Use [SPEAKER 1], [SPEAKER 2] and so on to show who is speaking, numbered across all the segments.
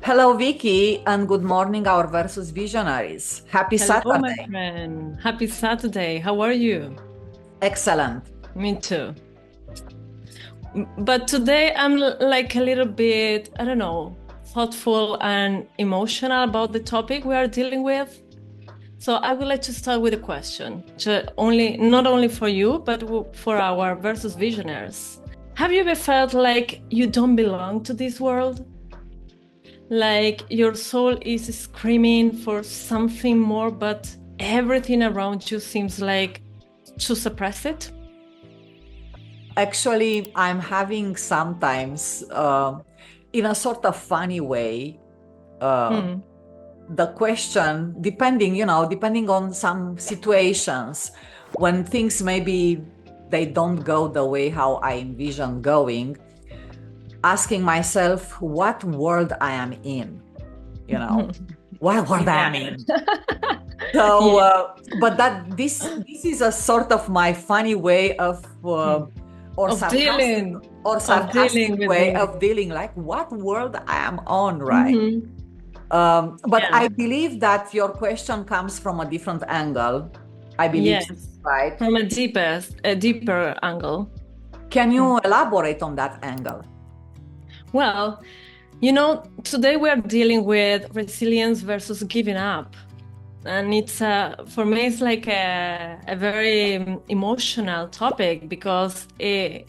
[SPEAKER 1] Hello, Vicky, and good morning, our versus visionaries. Happy
[SPEAKER 2] Hello, my
[SPEAKER 1] Saturday.
[SPEAKER 2] friend. Happy Saturday. How are you?
[SPEAKER 1] Excellent.
[SPEAKER 2] Me too. But today I'm like a little bit, I don't know, thoughtful and emotional about the topic we are dealing with. So I would like to start with a question, not only for you, but for our versus visionaries. Have you ever felt like you don't belong to this world? Like your soul is screaming for something more, but everything around you seems like to suppress it?
[SPEAKER 1] Actually, I'm having sometimes, in a sort of funny way, uh,
[SPEAKER 2] Hmm.
[SPEAKER 1] the question, depending on some situations, when things maybe they don't go the way how I envision going, asking myself what world I am in, you know, what world I
[SPEAKER 2] Yeah.
[SPEAKER 1] am in. So,
[SPEAKER 2] Yeah.
[SPEAKER 1] but this is a sort of my funny way of,
[SPEAKER 2] Hmm.
[SPEAKER 1] or
[SPEAKER 2] Of
[SPEAKER 1] sarcastic
[SPEAKER 2] dealing,
[SPEAKER 1] or
[SPEAKER 2] of
[SPEAKER 1] sarcastic
[SPEAKER 2] dealing with
[SPEAKER 1] way
[SPEAKER 2] this.
[SPEAKER 1] of dealing, like what world I am on, right?
[SPEAKER 2] Hmm.
[SPEAKER 1] But
[SPEAKER 2] Yeah.
[SPEAKER 1] I believe that your question comes from a different angle. I believe,
[SPEAKER 2] Yes.
[SPEAKER 1] right?
[SPEAKER 2] From a deeper angle.
[SPEAKER 1] Can
[SPEAKER 2] Hmm.
[SPEAKER 1] you elaborate on that angle?
[SPEAKER 2] Well, today we are dealing with resilience versus giving up. And for me, it's like a very emotional topic because I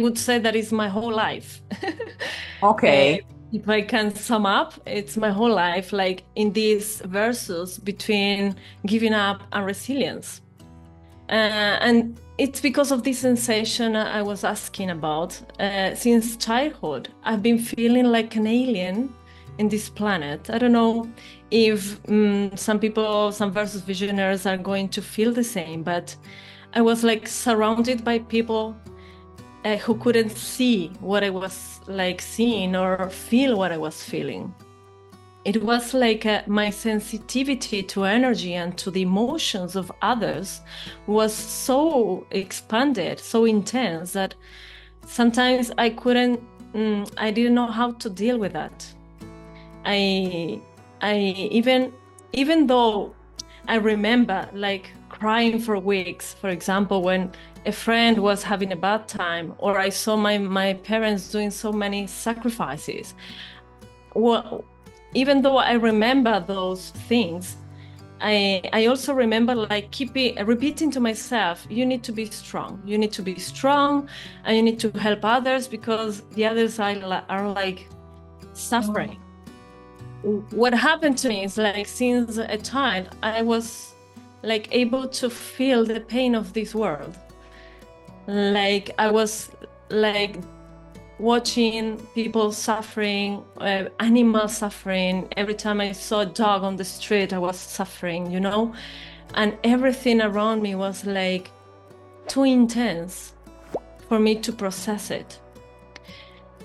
[SPEAKER 2] would say that is my whole life. Uh,
[SPEAKER 1] Okay.
[SPEAKER 2] if I can sum up, it's my whole life, like in these verses between giving up and resilience. And it's because of this sensation I was asking about. Since childhood, I've been feeling like an alien in this planet. I don't know if some versus visionaries are going to feel the same, but I was like surrounded by people who couldn't see what I was like seeing or feel what I was feeling. It was like my sensitivity to energy and to the emotions of others was so expanded, so intense that sometimes I didn't know how to deal with that. I, I even though I remember like crying for weeks, for example, when a friend was having a bad time, or I saw my parents doing so many sacrifices. Well, even though I remember those things, I also remember like keeping repeating to myself, you need to be strong. You need to be strong, and you need to help others because the others are like
[SPEAKER 1] Mm.
[SPEAKER 2] suffering. What happened to me is like since a child, I was like able to feel the pain of this world. Like I was like watching people suffering, animals suffering. Every time I saw a dog on the street, I was suffering. And everything around me was like too intense for me to process it.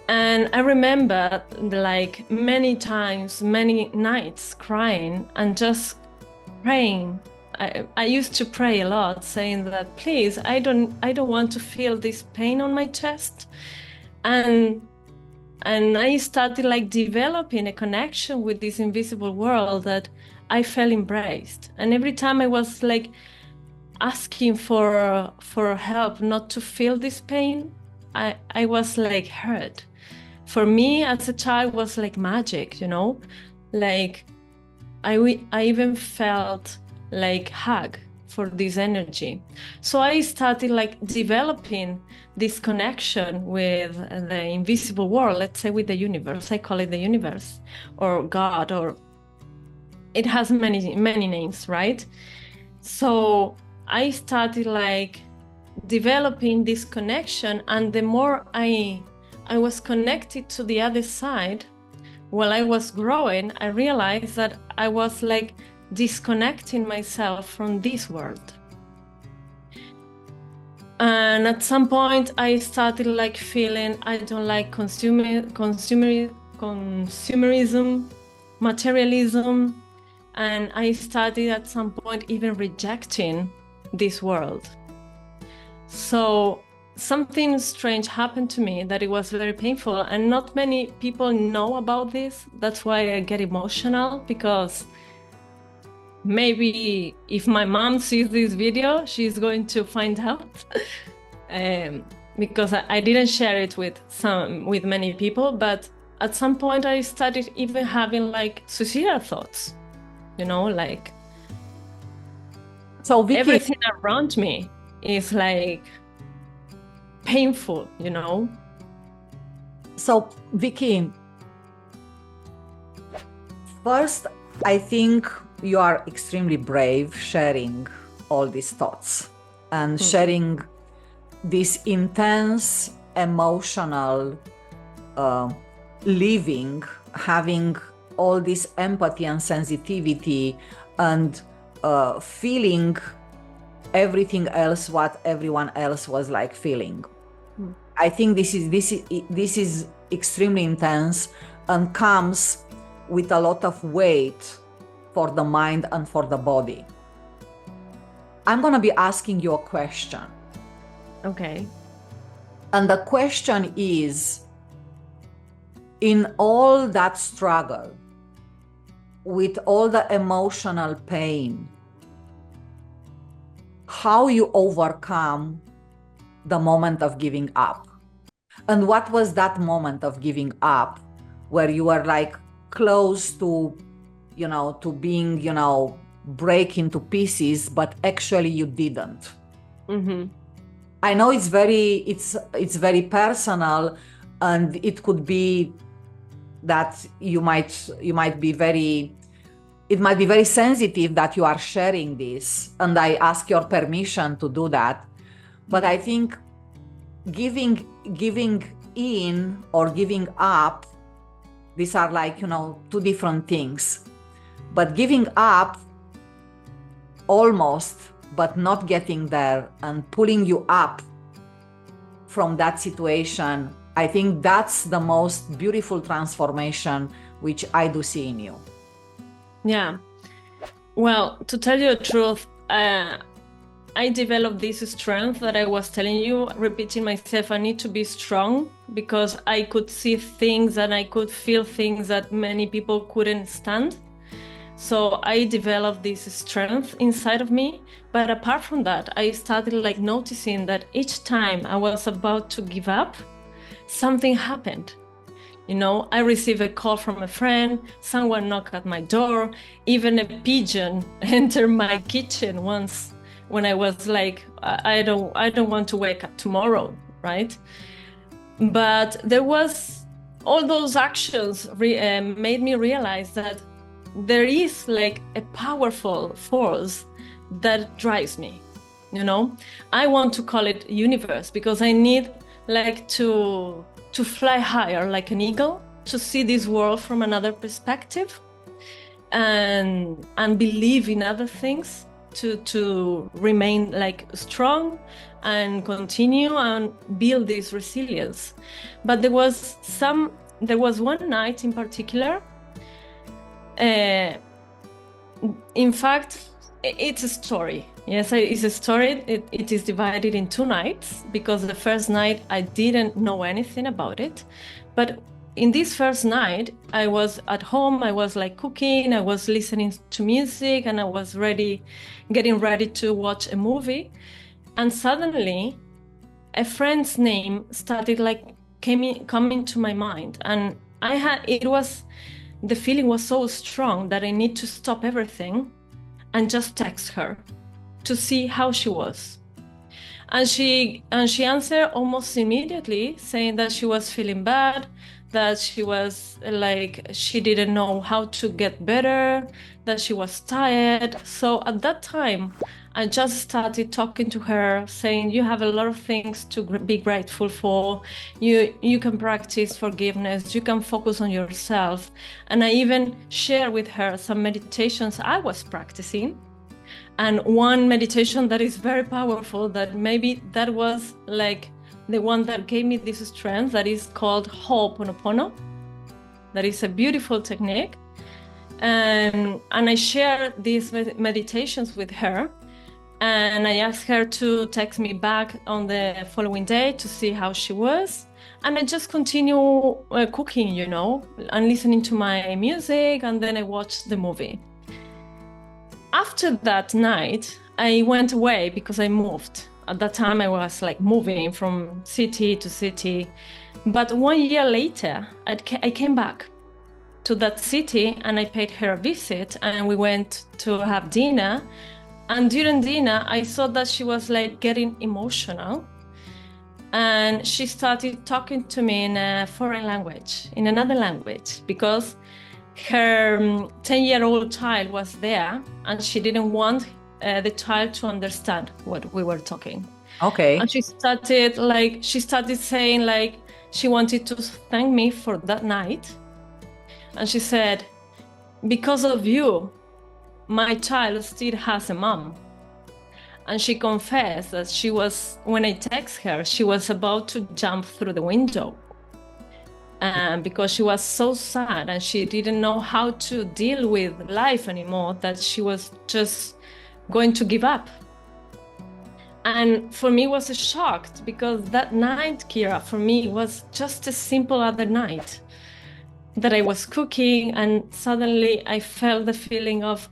[SPEAKER 2] And I remember like many times, many nights crying and just praying. I used to pray a lot, saying that please, I don't want to feel this pain on my chest. And and I started like developing a connection with this invisible world that I felt embraced. And every time I was like asking for help not to feel this pain, I was like hurt. For me as a child was like magic. Like I even felt like hug for this energy. So I started like developing this connection with the invisible world, let's say with the universe. I call it the universe or God, or it has many, many names, right? So I started like developing this connection, and the more I was connected to the other side, while I was growing, I realized that I was like disconnecting myself from this world. And at some point, I started like feeling I don't like consumerism, materialism, and I started at some point even rejecting this world. So something strange happened to me that it was very painful, and not many people know about this. That's why I get emotional, because maybe if my mom sees this video, she's going to find out. Because I didn't share it with many people, but at some point I started even having like suicidal thoughts, like
[SPEAKER 1] So Vicky,
[SPEAKER 2] everything around me is like painful,
[SPEAKER 1] So Vicky, first, I think you are extremely brave sharing all these thoughts and sharing this intense emotional living, having all this empathy and sensitivity and feeling everything else what everyone else was like feeling. I think this is extremely intense and comes with a lot of weight for the mind and for the body. I'm going to be asking you a question.
[SPEAKER 2] Okay.
[SPEAKER 1] And the question is, in all that struggle, with all the emotional pain, how you overcome the moment of giving up? And what was that moment of giving up where you were like close to, to being, break into pieces, but actually you didn't?
[SPEAKER 2] Mm-hmm.
[SPEAKER 1] I know it's very personal, and it could be that it might be very sensitive that you are sharing this, and I ask your permission to do that. But I think giving in or giving up, these are like, two different things. But giving up almost, but not getting there and pulling you up from that situation, I think that's the most beautiful transformation which I do see in you.
[SPEAKER 2] Yeah. Well, to tell you the truth, I developed this strength that I was telling you, repeating myself, I need to be strong, because I could see things and I could feel things that many people couldn't stand. So I developed this strength inside of me. But apart from that, I started like noticing that each time I was about to give up, something happened. I received a call from a friend, someone knocked at my door, even a pigeon entered my kitchen once when I was like, I don't want to wake up tomorrow, right? But there was all those actions made me realize that there is like a powerful force that drives me. I want to call it universe, because I need like to fly higher like an eagle, to see this world from another perspective, and believe in other things, to remain like strong and continue and build this resilience. But there was one night in particular. In fact, it's a story. Yes, it's a story. It is divided in 2 nights, because the first night I didn't know anything about it. But in this first night, I was at home, I was like cooking, I was listening to music, and I was getting ready to watch a movie. And suddenly a friend's name started like coming to my mind. And the feeling was so strong that I need to stop everything and just text her to see how she was. And she answered almost immediately, saying that she was feeling bad, that she was like, she didn't know how to get better, that she was tired. So at that time, I just started talking to her, saying, you have a lot of things to be grateful for. You can practice forgiveness. You can focus on yourself. And I even shared with her some meditations I was practicing. And one meditation that is very powerful, that maybe that was like the one that gave me this strength, that is called Ho'oponopono. That is a beautiful technique. And I shared these meditations with her. And I asked her to text me back on the following day to see how she was. And I just continue cooking, and listening to my music, and then I watched the movie. After that night, I went away because I moved. At that time, I was like moving from city to city. But 1 year later, I came back to that city and I paid her a visit, and we went to have dinner. And during dinner, I saw that she was like getting emotional. And she started talking to me in a foreign language, in another language, because her 10-year-old child was there and she didn't want the child to understand what we were talking.
[SPEAKER 1] Okay.
[SPEAKER 2] And she started saying like she wanted to thank me for that night. And she said, because of you, my child still has a mom. And she confessed that when I text her, she was about to jump through the window. Because she was so sad and she didn't know how to deal with life anymore, that she was just going to give up. And for me, it was a shock, because that night, Kira, for me was just a simple other night that I was cooking, and suddenly I felt the feeling of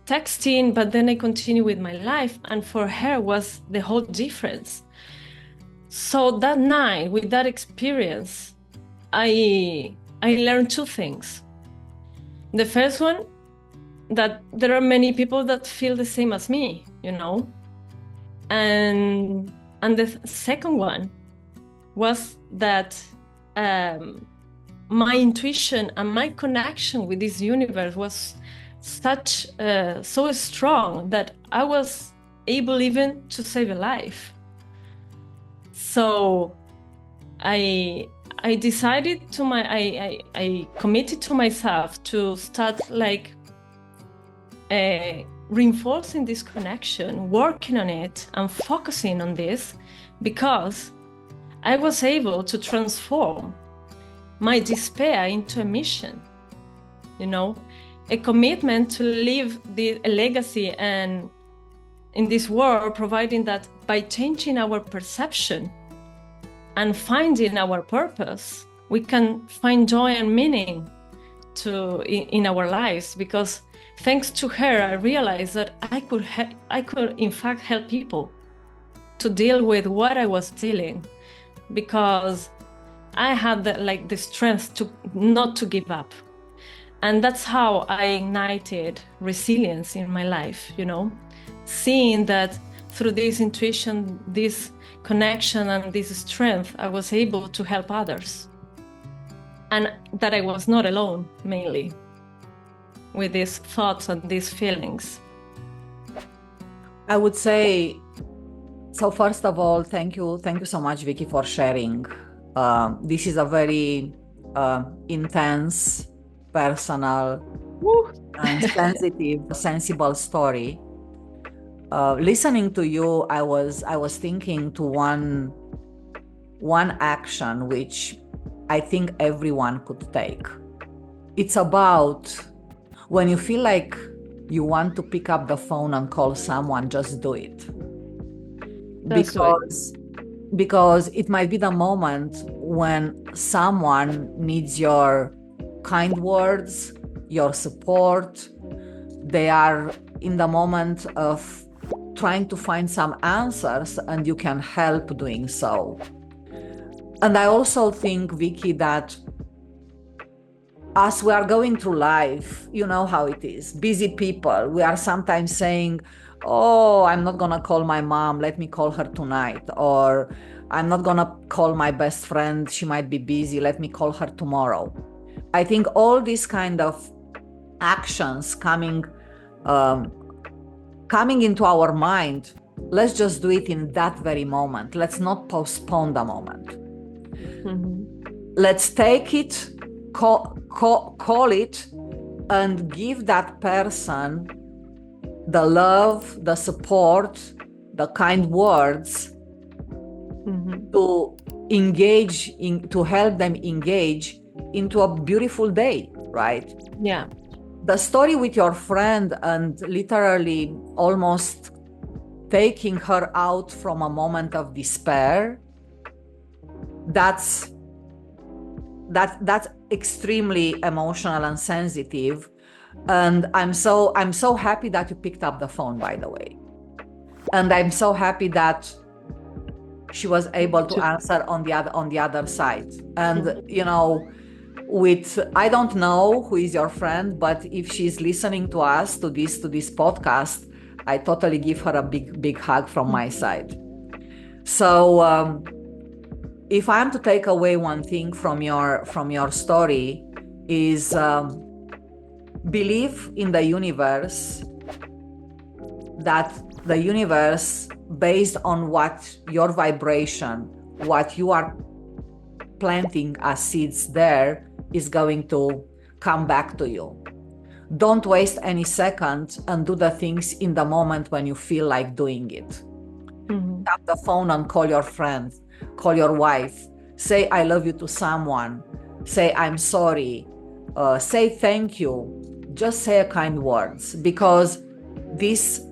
[SPEAKER 2] texting, but then I continued with my life. And for her was the whole difference. So that night, with that experience, I learned two things. The first one, that there are many people that feel the same as me, and the second one was that my intuition and my connection with this universe was so strong that I was able even to save a life. So I decided I committed to myself to start like reinforcing this connection, working on it and focusing on this, because I was able to transform my despair into a mission, a commitment to leave a legacy and in this world, providing that by changing our perception and finding our purpose, we can find joy and meaning in our lives. Because thanks to her, I realized that I could in fact help people to deal with what I was dealing, because I had the strength to not to give up. And that's how I ignited resilience in my life, seeing that through this intuition, this connection and this strength, I was able to help others. And that I was not alone, mainly, with these thoughts and these feelings.
[SPEAKER 1] I would say, so first of all, thank you so much, Vicky, for sharing. This is a very intense, personal, and sensible story. Listening to you, I was thinking to one action which I think everyone could take. It's about when you feel like you want to pick up the phone and call someone, just do it. Because it might be the moment when someone needs your kind words, your support. They are in the moment of trying to find some answers, and you can help doing so. And I also think, Vicky, that as we are going through life, you know how it is, busy people, we are sometimes saying, oh, I'm not gonna call my mom, let me call her tonight. Or I'm not gonna call my best friend, she might be busy, let me call her tomorrow. I think all these kind of actions coming into our mind, let's just do it in that very moment. Let's not postpone the moment. Let's take it, call it, and give that person the love, the support, the kind words to help them engage into a beautiful day, right?
[SPEAKER 2] Yeah.
[SPEAKER 1] The story with your friend and literally almost taking her out from a moment of despair, that's extremely emotional and sensitive. And I'm so happy that you picked up the phone, by the way. And I'm so happy that she was able to answer on the other side. And you know, I don't know who is your friend, but if she's listening to us to this podcast, I totally give her a big hug from my side. So if I'm to take away one thing from your story, is believe in the universe, that the universe, based on what your vibration, what you are planting as seeds there, is going to come back to you. Don't waste any second and do the things in the moment when you feel like doing it. Tap the phone and call your friend, call your wife, say I love you to someone, say I'm sorry, say thank you, just say kind words, because this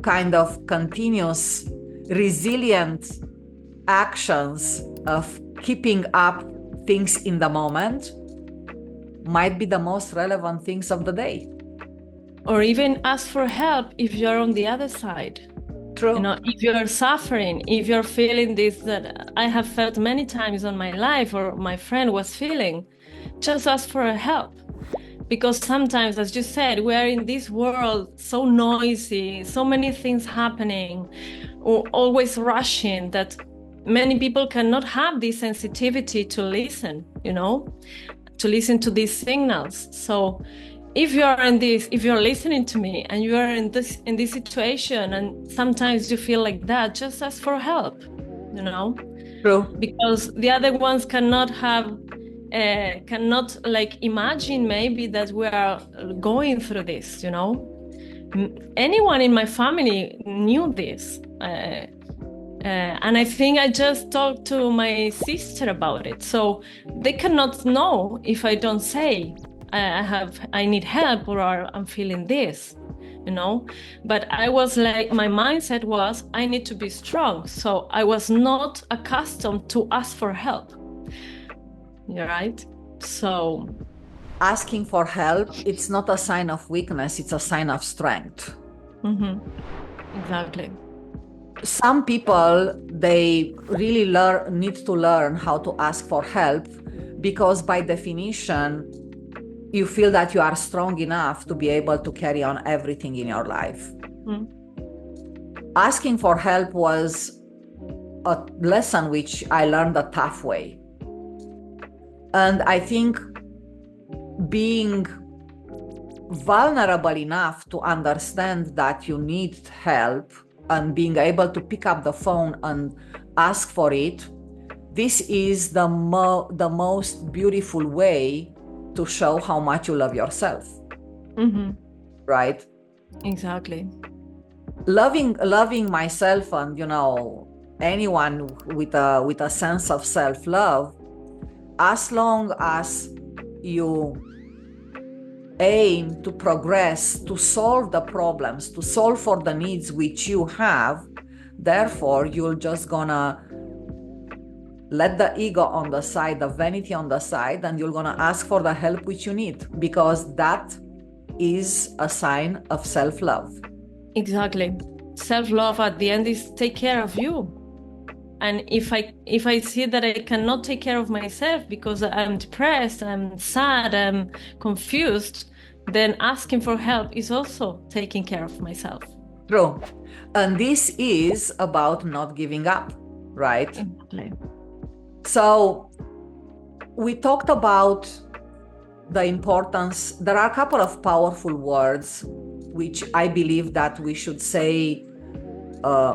[SPEAKER 1] kind of continuous resilient actions of keeping up things in the moment might be the most relevant things of the day.
[SPEAKER 2] Or even ask for help if you're on the other side.
[SPEAKER 1] True.
[SPEAKER 2] You know, if you're suffering, if you're feeling this that I have felt many times in my life, or my friend was feeling, just ask for help. Because sometimes, as you said, we are in this world so noisy, so many things happening, or always rushing, that many people cannot have this sensitivity to listen, you know, to listen to these signals. So if you're listening to me and you are in this situation, and sometimes you feel like that, just ask for help, you know.
[SPEAKER 1] True.
[SPEAKER 2] Because the other ones cannot like imagine maybe that we are going through this, you know. Anyone in my family knew this, and I think I just talked to my sister about it, so they cannot know if I don't say I need help, or I'm feeling this, you know. But I was like, my mindset was I need to be strong, so I was not accustomed to ask for help. You're right. So
[SPEAKER 1] asking for help, it's not a sign of weakness, it's a sign of strength.
[SPEAKER 2] Exactly.
[SPEAKER 1] Some people, they really need to learn how to ask for help, because by definition you feel that you are strong enough to be able to carry on everything in your life. Asking for help was a lesson which I learned a tough way. And I think being vulnerable enough to understand that you need help, and being able to pick up the phone and ask for it, this is the most beautiful way to show how much you love yourself. Right?
[SPEAKER 2] Exactly.
[SPEAKER 1] Loving myself, and you know, anyone with a sense of self-love, as long as you aim to progress, to solve the problems, to solve for the needs which you have, therefore you're just gonna let the ego on the side, the vanity on the side, and you're gonna ask for the help which you need, because that is a sign of self-love.
[SPEAKER 2] Exactly. Self-love at the end is take care of you. And if I see that I cannot take care of myself because I'm depressed, I'm sad, I'm confused, then asking for help is also taking care of myself.
[SPEAKER 1] True. And this is about not giving up, right?
[SPEAKER 2] Exactly.
[SPEAKER 1] So we talked about the importance. There are a couple of powerful words which I believe that we should say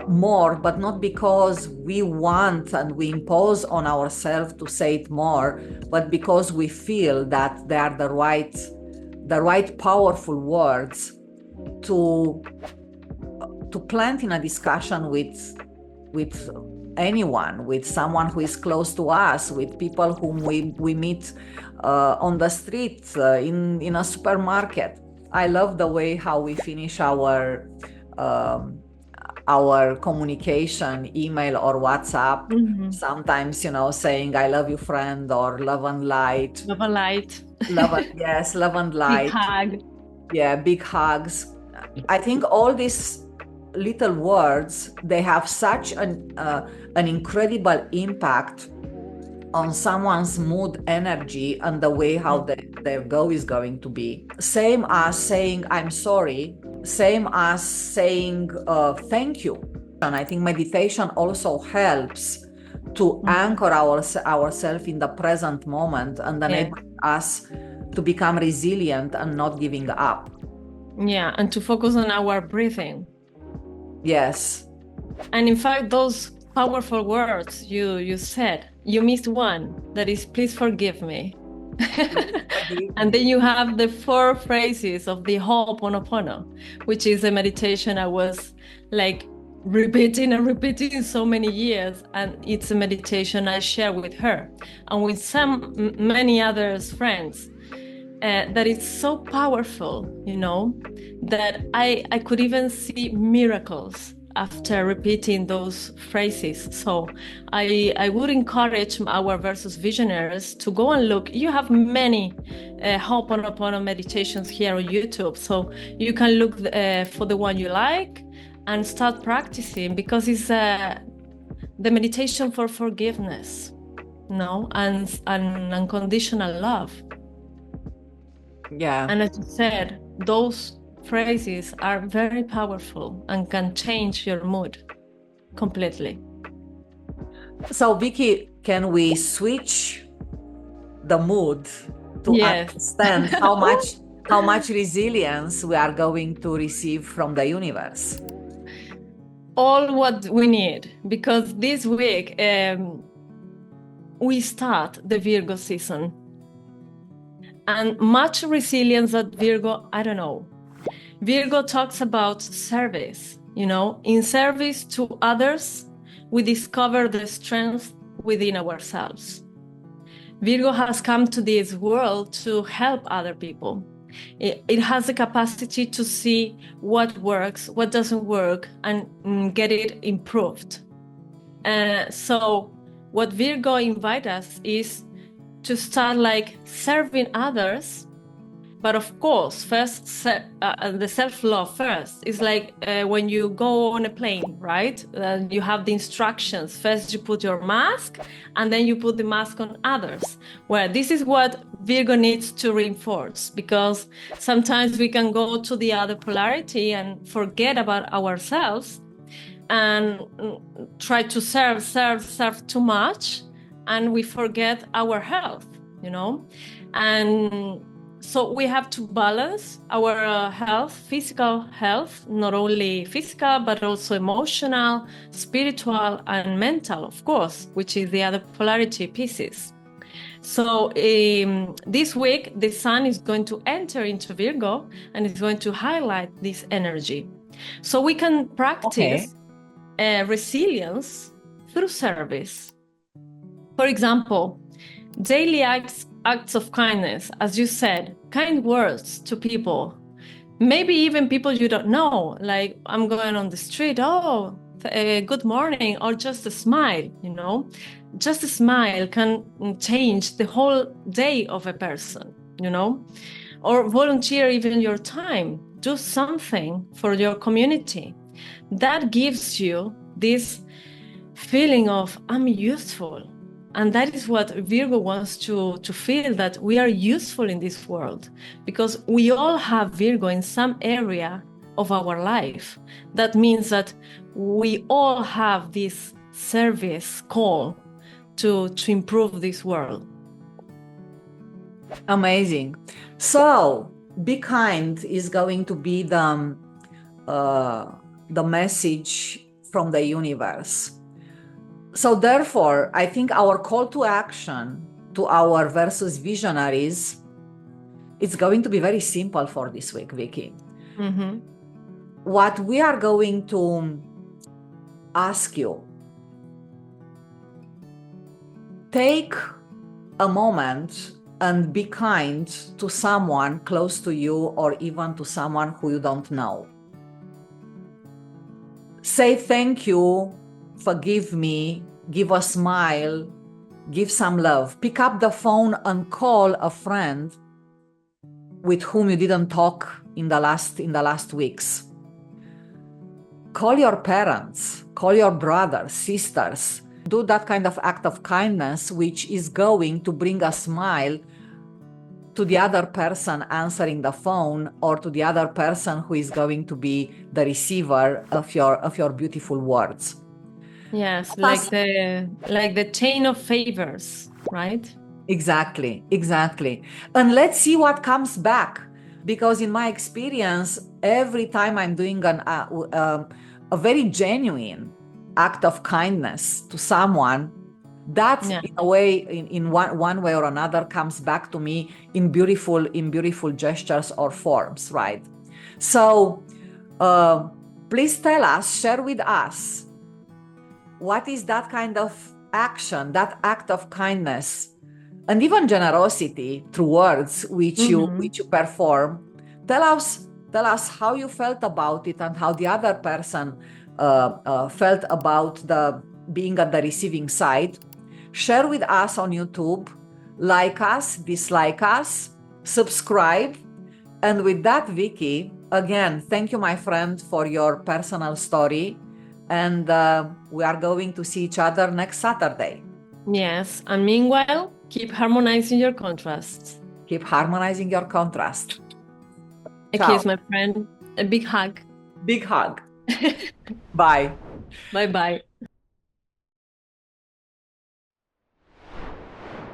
[SPEAKER 1] more, but not because we want and we impose on ourselves to say it more, but because we feel that they are the right powerful words to plant in a discussion with anyone, with someone who is close to us, with people whom we meet on the street, in a supermarket. I love the way how we finish our our communication, email or WhatsApp, sometimes, saying, I love you, friend, or love and light.
[SPEAKER 2] Love and light.
[SPEAKER 1] Yes, love and light.
[SPEAKER 2] Big hug.
[SPEAKER 1] Yeah, big hugs. I think all these little words, they have such an incredible impact on someone's mood, energy, and the way how their go is going to be. Same as saying I'm sorry, same as saying thank you. And I think meditation also helps to anchor ourselves in the present moment and enable us to become resilient and not giving up.
[SPEAKER 2] Yeah, and to focus on our breathing.
[SPEAKER 1] Yes.
[SPEAKER 2] And in fact, those powerful words you said, you missed one, that is, please forgive me. And then you have the 4 phrases of the Ho'oponopono, which is a meditation I was like repeating and repeating so many years. And it's a meditation I share with her and with many others friends. That is so powerful, that I could even see miracles after repeating those phrases. So I would encourage our Versus Visionaries to go and look. You have many Ho'oponopono meditations here on YouTube, so you can look for the one you like and start practicing, because it's the meditation for forgiveness, and unconditional love.
[SPEAKER 1] Yeah.
[SPEAKER 2] And as you said, those phrases are very powerful and can change your mood completely.
[SPEAKER 1] So Vicky, can we switch the mood to understand how much resilience we are going to receive from the universe?
[SPEAKER 2] All what we need, because this week we start the Virgo season. And much resilience at Virgo, I don't know. Virgo talks about service, in service to others, we discover the strength within ourselves. Virgo has come to this world to help other people. It has the capacity to see what works, what doesn't work, and get it improved. So what Virgo invites us is to start serving others, but of course, first the self-love first. It's when you go on a plane, right? You have the instructions. First you put your mask, and then you put the mask on others. Well, this is what Virgo needs to reinforce, because sometimes we can go to the other polarity and forget about ourselves and try to serve too much, and we forget our health, and so we have to balance our health, physical health, not only physical, but also emotional, spiritual, and mental, of course, which is the other polarity pieces. So this week, the sun is going to enter into Virgo, and it's going to highlight this energy. So we can practice resilience through service. For example, daily acts of kindness, as you said, kind words to people, maybe even people you don't know, like I'm going on the street, good morning, or just a smile, just a smile can change the whole day of a person, or volunteer even your time, do something for your community. That gives you this feeling of I'm useful. And that is what Virgo wants to feel, that we are useful in this world, because we all have Virgo in some area of our life. That means that we all have this service call to improve this world.
[SPEAKER 1] Amazing. So, be kind is going to be the message from the universe. So therefore, I think our call to action to our Versus Visionaries, it's going to be very simple for this week, Vicky.
[SPEAKER 2] Mm-hmm.
[SPEAKER 1] What we are going to ask you, take a moment and be kind to someone close to you, or even to someone who you don't know. Say thank you, forgive me, give a smile, give some love. Pick up the phone and call a friend with whom you didn't talk in the last weeks. Call your parents, call your brothers, sisters. Do that kind of act of kindness, which is going to bring a smile to the other person answering the phone, or to the other person who is going to be the receiver of your beautiful words.
[SPEAKER 2] Yes, like the chain of favors, right?
[SPEAKER 1] Exactly. And let's see what comes back. Because in my experience, every time I'm doing a very genuine act of kindness to someone, that in a way, in one way or another, comes back to me in beautiful gestures or forms, right? So please tell us, share with us, what is that kind of action, that act of kindness, and even generosity through words which you perform. Tell us how you felt about it, and how the other person felt about the being at the receiving side. Share with us on YouTube, like us, dislike us, subscribe. And with that, Vicky, again, thank you, my friend, for your personal story. And we are going to see each other next Saturday.
[SPEAKER 2] Yes, and meanwhile, keep harmonizing your contrasts.
[SPEAKER 1] Keep harmonizing your contrast.
[SPEAKER 2] A kiss, my friend. A big hug.
[SPEAKER 1] Big hug. Bye.
[SPEAKER 2] Bye-bye.